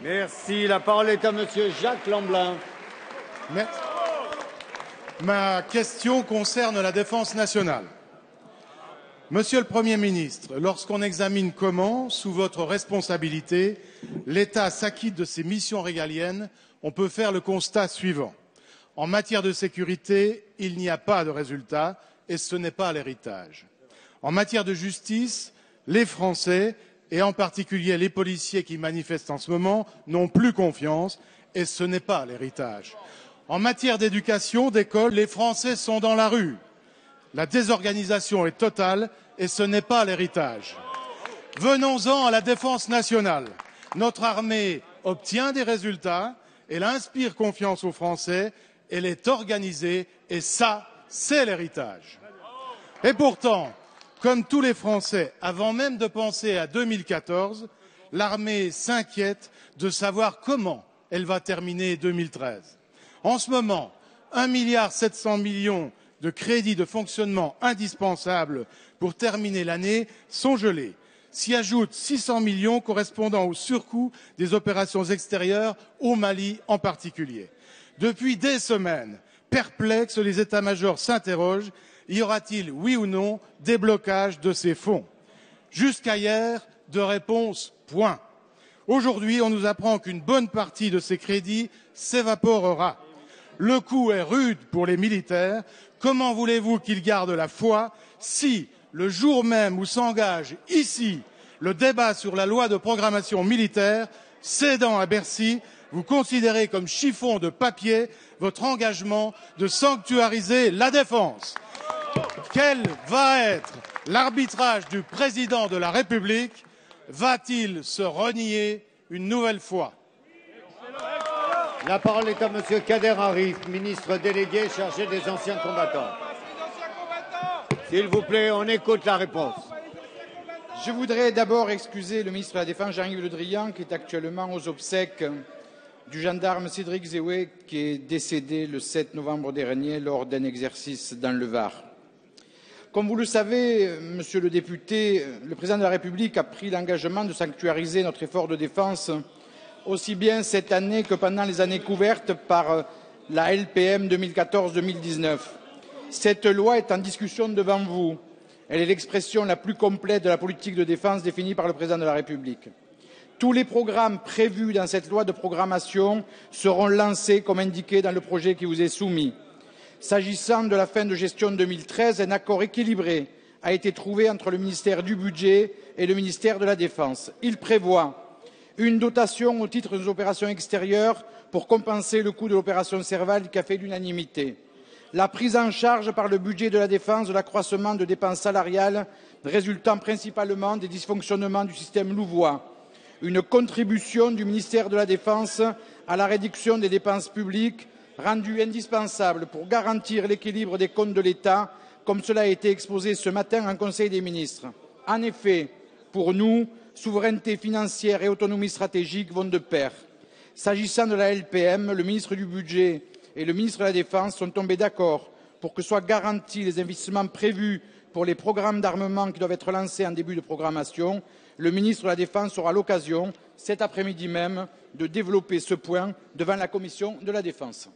Merci. La parole est à Monsieur Jacques Lamblin. Ma question concerne la défense nationale. Monsieur le Premier ministre, lorsqu'on examine comment, sous votre responsabilité, l'État s'acquitte de ses missions régaliennes, on peut faire le constat suivant. En matière de sécurité, il n'y a pas de résultat et ce n'est pas l'héritage. En matière de justice, les Français, et en particulier les policiers qui manifestent en ce moment, n'ont plus confiance et ce n'est pas l'héritage. En matière d'éducation, d'école, les Français sont dans la rue. La désorganisation est totale et ce n'est pas l'héritage. Venons-en à la défense nationale. Notre armée obtient des résultats, elle inspire confiance aux Français, elle est organisée et ça, c'est l'héritage. Et pourtant, comme tous les Français, avant même de penser à 2014, l'armée s'inquiète de savoir comment elle va terminer 2013. En ce moment, 1,7 milliard de crédits de fonctionnement indispensables pour terminer l'année sont gelés. S'y ajoutent 600 millions correspondant au surcoût des opérations extérieures au Mali en particulier. Depuis des semaines, perplexes, les états-majors s'interrogent, y aura-t-il, oui ou non, déblocage de ces fonds? Jusqu'à hier, de réponse point. Aujourd'hui, on nous apprend qu'une bonne partie de ces crédits s'évaporera. Le coup est rude pour les militaires. Comment voulez-vous qu'ils gardent la foi si, le jour même où s'engage ici le débat sur la loi de programmation militaire, cédant à Bercy, vous considérez comme chiffon de papier votre engagement de sanctuariser la défense? Quel va être l'arbitrage du président de la République? Va-t-il se renier une nouvelle fois? La parole est à Monsieur Kader Arif, ministre délégué chargé des anciens combattants. S'il vous plaît, on écoute la réponse. Je voudrais d'abord excuser le ministre de la Défense, Jean-Yves Le Drian, qui est actuellement aux obsèques du gendarme Cédric Zéoué, qui est décédé le 7 novembre dernier lors d'un exercice dans le Var. Comme vous le savez, monsieur le député, le président de la République a pris l'engagement de sanctuariser notre effort de défense aussi bien cette année que pendant les années couvertes par la LPM 2014-2019. Cette loi est en discussion devant vous. Elle est l'expression la plus complète de la politique de défense définie par le président de la République. Tous les programmes prévus dans cette loi de programmation seront lancés comme indiqué dans le projet qui vous est soumis. S'agissant de la fin de gestion 2013, un accord équilibré a été trouvé entre le ministère du Budget et le ministère de la Défense. Il prévoit une dotation au titre des opérations extérieures pour compenser le coût de l'opération Serval qui a fait l'unanimité. La prise en charge par le budget de la défense de l'accroissement de dépenses salariales résultant principalement des dysfonctionnements du système louvois. Une contribution du ministère de la Défense à la réduction des dépenses publiques rendue indispensable pour garantir l'équilibre des comptes de l'État, comme cela a été exposé ce matin en Conseil des ministres. En effet, pour nous, souveraineté financière et autonomie stratégique vont de pair. S'agissant de la LPM, le ministre du Budget et le ministre de la Défense sont tombés d'accord pour que soient garantis les investissements prévus pour les programmes d'armement qui doivent être lancés en début de programmation. Le ministre de la Défense aura l'occasion, cet après-midi même, de développer ce point devant la Commission de la Défense.